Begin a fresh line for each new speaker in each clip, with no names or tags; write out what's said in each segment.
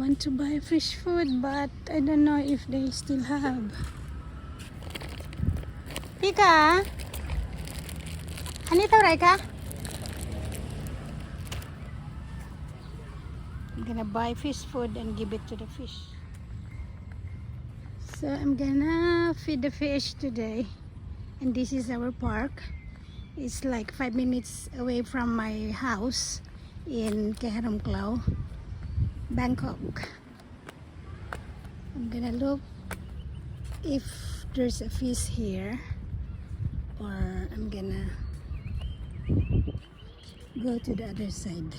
want to buy fish food, but I don't know if they still have. Keha อันนี้เท่าไหร่คะ I'm gonna buy fish food and give it to the fish. So I'm gonna feed the fish today. And this is our park. It's like 5 minutes away from my house in Keha, Romklao, Bangkok. I'm gonna look if there's a fish here, or I'm gonna go to the other side.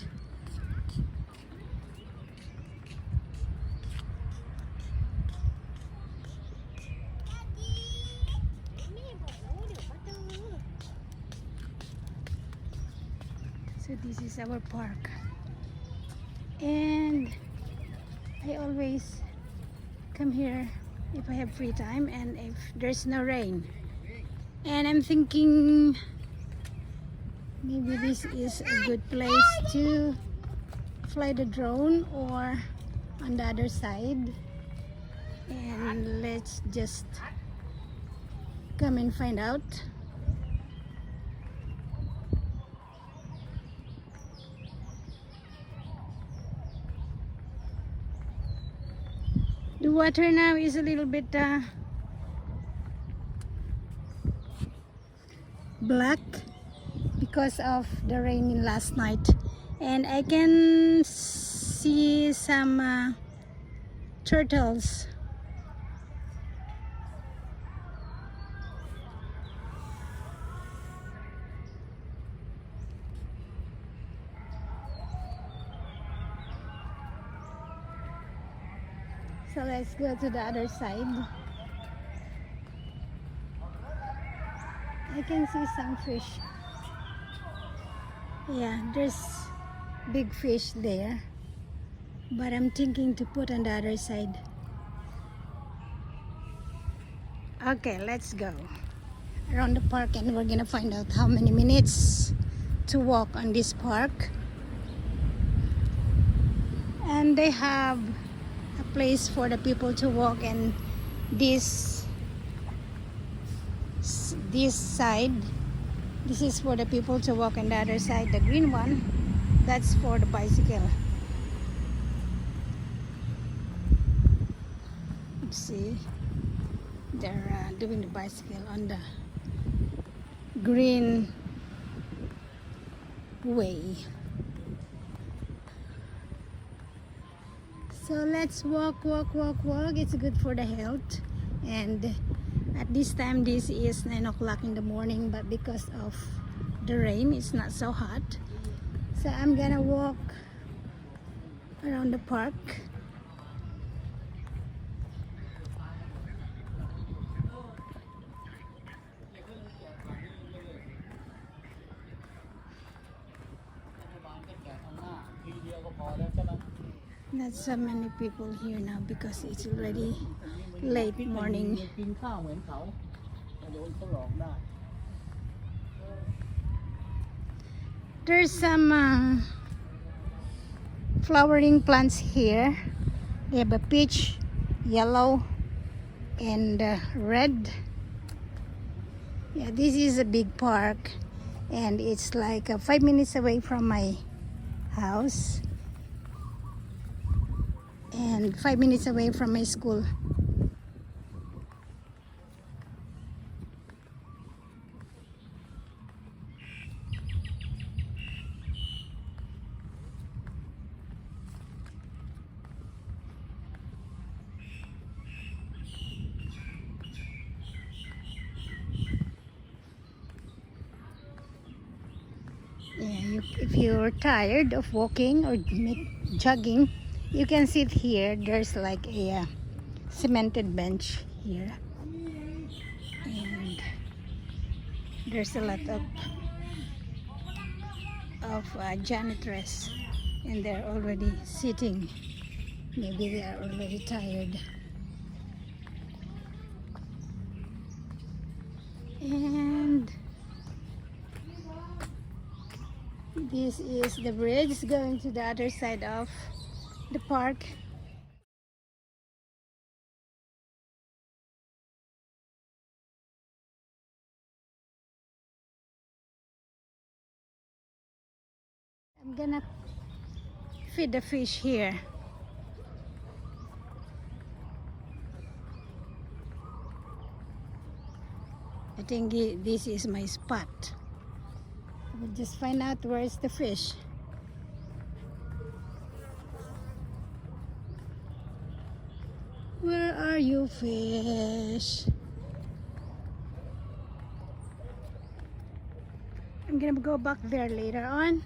So this is our park, and I always come here if I have free time and if there's no rain. And I'm thinking maybe this is a good place to fly the drone, or on the other side, and let's just come and find out. The water now is a little bit black because of the rain last night, and I can see some turtles. So let's go to the other side. I can see some fish. Yeah, there's big fish there, but I'm thinking to put on the other side. Okay, let's go around the park, and we're gonna find out how many minutes to walk on this park. And they have a place for the people to walk, and this side, this is for the people to walk, and the other side, the green one, that's for the bicycle. Let's see, they're doing the bicycle on the green way. So let's walk. It's good for the health. And at this time, this is 9 o'clock in the morning, but because of the rain, it's not so hot. So I'm gonna walk around the park. Not so many people here now because it's already late morning. There's some flowering plants here. They have a peach, yellow, and red. Yeah, this is a big park, and it's like 5 minutes away from my house and 5 minutes away from my school. Yeah, if you're tired of walking or jogging, you can sit here. There's like a cemented bench here, and there's a lot of janitress, and they're already sitting. Maybe they are already tired. And this is the bridge going to the other side of the park. I'm gonna feed the fish here. I think this is my spot. We'll just find out where's the fish. Where are you, fish? I'm gonna go back there later on.